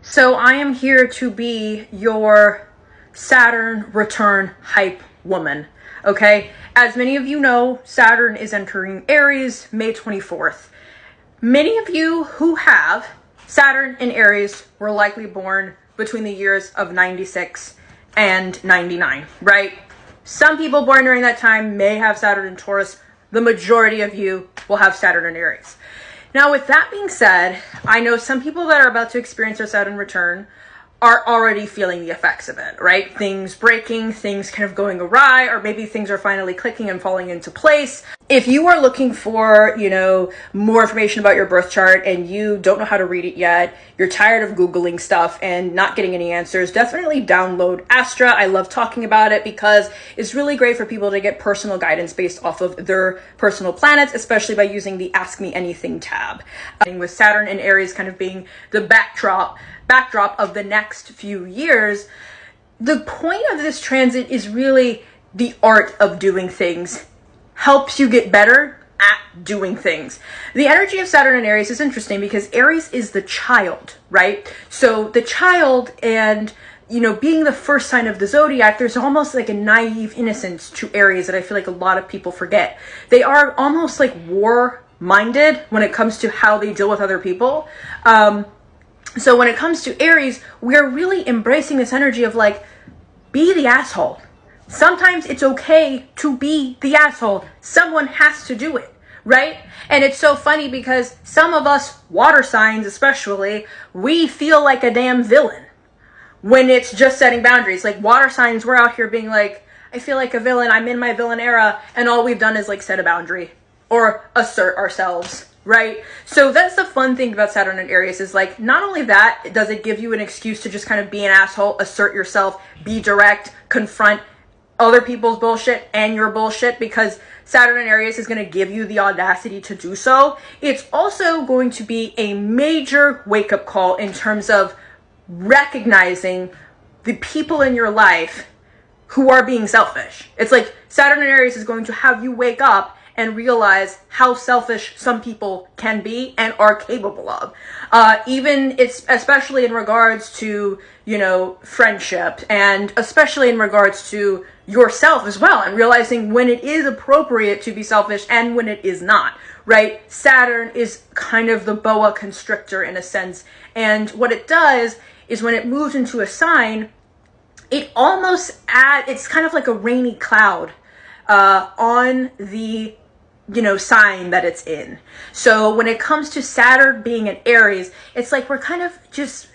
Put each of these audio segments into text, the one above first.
So I am here to be your Saturn return hype woman, okay? As many of you know, Saturn is entering Aries May 24th. Many of you who have Saturn in Aries were likely born between the years of 96 and 99, right? Some people born during that time may have Saturn in Taurus. The majority of you will have Saturn in Aries. Now, with that being said, I know some people that are about to experience their Saturn return are already feeling the effects of it, right? Things breaking, things kind of going awry, or maybe things are finally clicking and falling into place. If you are looking for, more information about your birth chart and you don't know how to read it yet, you're tired of Googling stuff and not getting any answers, definitely download Astra. I love talking about it because it's really great for people to get personal guidance based off of their personal planets, especially by using the Ask Me Anything tab. With Saturn and Aries kind of being the backdrop of the next few years, the point of this transit is really the art of doing things. Helps you get better at doing things. The energy of Saturn and Aries is interesting because Aries is the child, right? So the child and, being the first sign of the zodiac, there's almost like a naive innocence to Aries that I feel like a lot of people forget. They are almost like war-minded when it comes to how they deal with other people. So when it comes to Aries, we're really embracing this energy of be the asshole. Sometimes it's okay to be the asshole. Someone has to do it, right? And it's so funny because some of us water signs, especially, we feel like a damn villain when it's just setting boundaries. Like water signs, we're out here being like, I feel like a villain. I'm in my villain era. And all we've done is set a boundary or assert ourselves. Right? So that's the fun thing about Saturn and Aries is not only that, does it give you an excuse to just kind of be an asshole, assert yourself, be direct, confront other people's bullshit and your bullshit, because Saturn and Aries is going to give you the audacity to do so. It's also going to be a major wake-up call in terms of recognizing the people in your life who are being selfish. It's Saturn and Aries is going to have you wake up and realize how selfish some people can be and are capable of. Especially in regards to, friendship, and especially in regards to yourself as well, and realizing when it is appropriate to be selfish and when it is not, right? Saturn is kind of the boa constrictor in a sense. And what it does is when it moves into a sign, it's kind of like a rainy cloud on the sign that it's in. So when it comes to Saturn being an Aries, it's we're kind of just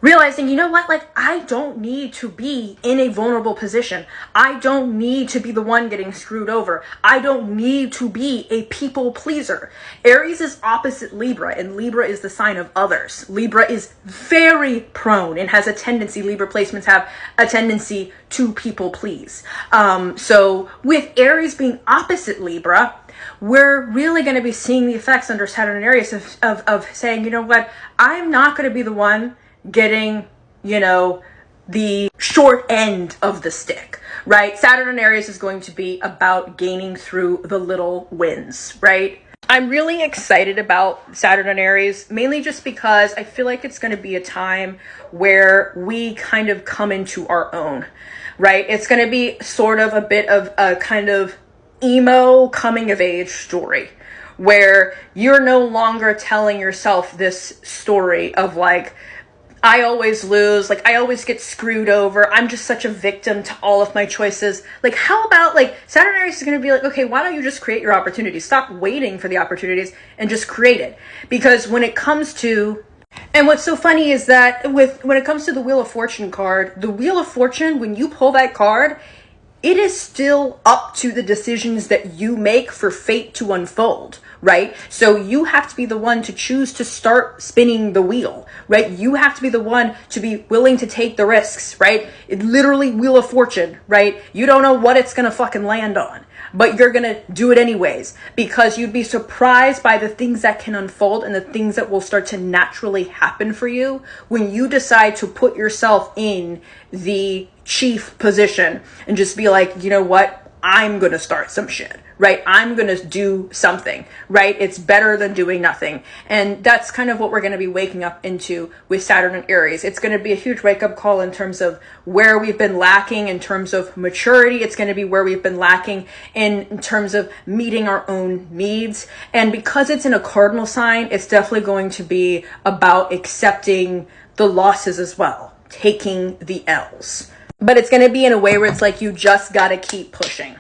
realizing, I don't need to be in a vulnerable position. I don't need to be the one getting screwed over. I don't need to be a people pleaser. Aries is opposite Libra, and Libra is the sign of others. Libra is very prone and has a tendency, Libra placements have a tendency to people please. So with Aries being opposite Libra, we're really going to be seeing the effects under Saturn and Aries of saying, I'm not going to be the one getting, the short end of the stick, right? Saturn and Aries is going to be about gaining through the little wins, right? I'm really excited about Saturn and Aries, mainly just because I feel like it's going to be a time where we kind of come into our own, right? It's going to be sort of a bit of a kind of emo coming of age story where you're no longer telling yourself this story of I always lose, I always get screwed over, I'm just such a victim to all of my choices. How about Saturn Aries is going to be okay, why don't you just create your opportunities? Stop waiting for the opportunities and just create it. Because when it comes to, and what's so funny is that when it comes to the Wheel of Fortune card, the Wheel of Fortune, when you pull that card, it is still up to the decisions that you make for fate to unfold, right? So you have to be the one to choose to start spinning the wheel, right? You have to be the one to be willing to take the risks, right? It literally Wheel of Fortune, right? You don't know what it's going to fucking land on, but you're going to do it anyways because you'd be surprised by the things that can unfold and the things that will start to naturally happen for you when you decide to put yourself in the chief position and just be I'm going to start some shit, right? I'm going to do something, right? It's better than doing nothing. And that's kind of what we're going to be waking up into with Saturn and Aries. It's going to be a huge wake up call in terms of where we've been lacking in terms of maturity. It's going to be where we've been lacking in terms of meeting our own needs. And because it's in a cardinal sign, it's definitely going to be about accepting the losses as well, taking the L's. But it's going to be in a way where it's like you just got to keep pushing.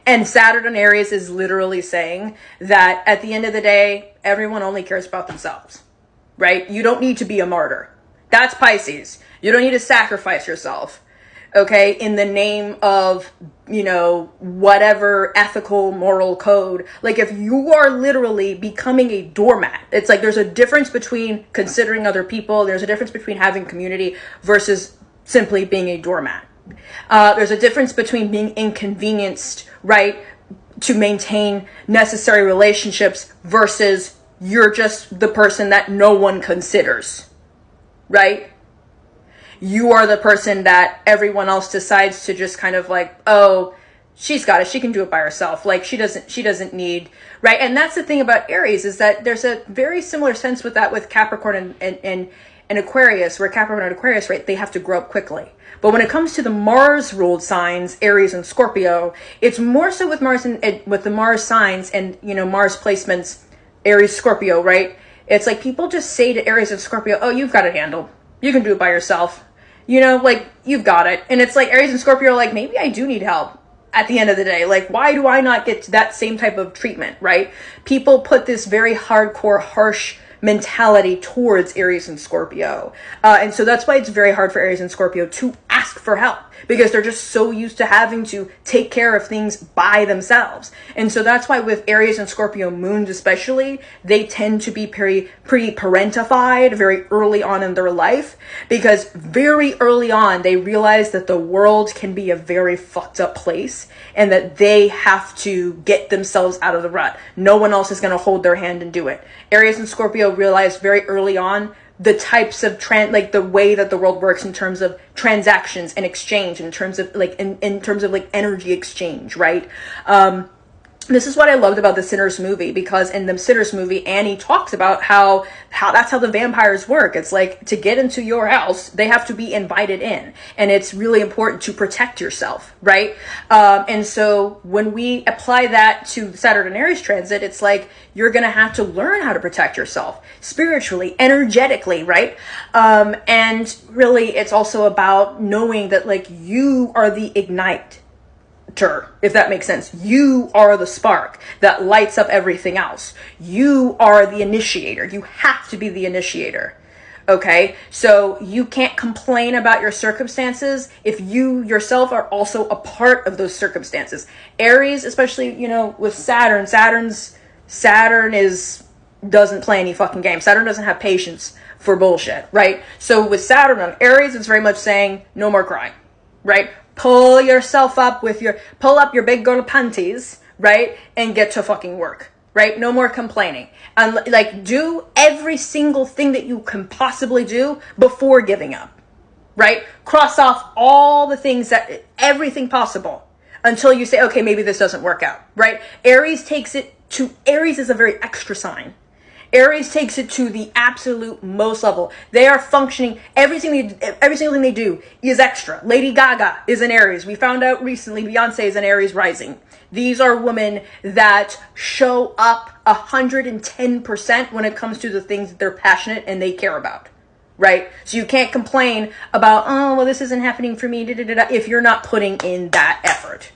And Saturn and Aries is literally saying that at the end of the day, everyone only cares about themselves, right? You don't need to be a martyr. That's Pisces. You don't need to sacrifice yourself, okay, in the name of, you know, whatever ethical, moral code. Like if you are literally becoming a doormat, it's like there's a difference between considering other people. There's a difference between having community versus simply being a doormat. There's a difference between being inconvenienced, right, to maintain necessary relationships versus you're just the person that no one considers, right? You are the person that everyone else decides to just kind of like, oh, she's got it. She can do it by herself. Like she doesn't need, right? And that's the thing about Aries is that there's a very similar sense with that with Capricorn and Aquarius, where Capricorn and Aquarius, right, they have to grow up quickly. But when it comes to the Mars-ruled signs, Aries and Scorpio, it's more so with Mars and with the Mars signs and, you know, Mars placements, Aries, Scorpio, right? It's like people just say to Aries and Scorpio, oh, you've got it handled. You can do it by yourself. You know, like, you've got it. And it's like Aries and Scorpio are like, maybe I do need help at the end of the day. Like, why do I not get that same type of treatment, right? People put this very hardcore, harsh mentality towards Aries and Scorpio. And so that's why it's very hard for Aries and Scorpio to ask for help, because they're just so used to having to take care of things by themselves. And so that's why with Aries and Scorpio moons especially, they tend to be pretty parentified very early on in their life, because very early on they realize that the world can be a very fucked up place and that they have to get themselves out of the rut. No one else is going to hold their hand and do it. Aries and Scorpio realized very early on the types of like the way that the world works in terms of transactions and exchange, in terms of like in terms of like energy exchange, right? This is what I loved about the Sinners movie, because in the Sinners movie, Annie talks about how that's how the vampires work. It's like, to get into your house, they have to be invited in. And it's really important to protect yourself, right? And so when we apply that to Saturn and Aries transit, it's like, you're going to have to learn how to protect yourself spiritually, energetically, right? And really, it's also about knowing that like you are the ignite. If that makes sense. You are the spark that lights up everything else. You are the initiator. You have to be the initiator. Okay? So you can't complain about your circumstances if you yourself are also a part of those circumstances. Aries, especially, you know, with Saturn, Saturn doesn't play any fucking game. Saturn doesn't have patience for bullshit, right? So with Saturn on Aries, it's very much saying, no more crying, right? Pull yourself up pull up your big girl panties, right? And get to fucking work, right? No more complaining. And like, do every single thing that you can possibly do before giving up, right? Cross off all the things everything possible until you say, okay, maybe this doesn't work out, right? Aries is a very extra sign. Aries takes it to the absolute most level. They are functioning. Every single thing they do is extra. Lady Gaga is an Aries. We found out recently Beyonce is an Aries rising. These are women that show up 110% when it comes to the things that they're passionate and they care about. Right? So you can't complain about, oh, well, this isn't happening for me, if you're not putting in that effort.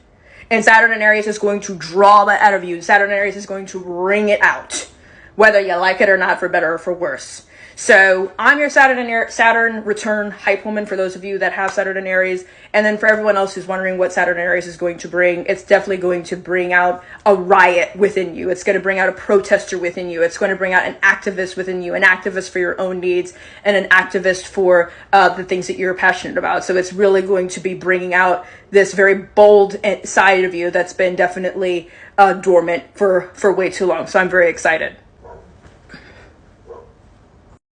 And Saturn and Aries is going to draw that out of you. Saturn and Aries is going to bring it out, whether you like it or not, for better or for worse. So I'm your Saturn return hype woman for those of you that have Saturn and Aries. And then for everyone else who's wondering what Saturn and Aries is going to bring, it's definitely going to bring out a riot within you. It's going to bring out a protester within you. It's going to bring out an activist within you, an activist for your own needs, and an activist for the things that you're passionate about. So it's really going to be bringing out this very bold side of you that's been definitely dormant for way too long. So I'm very excited.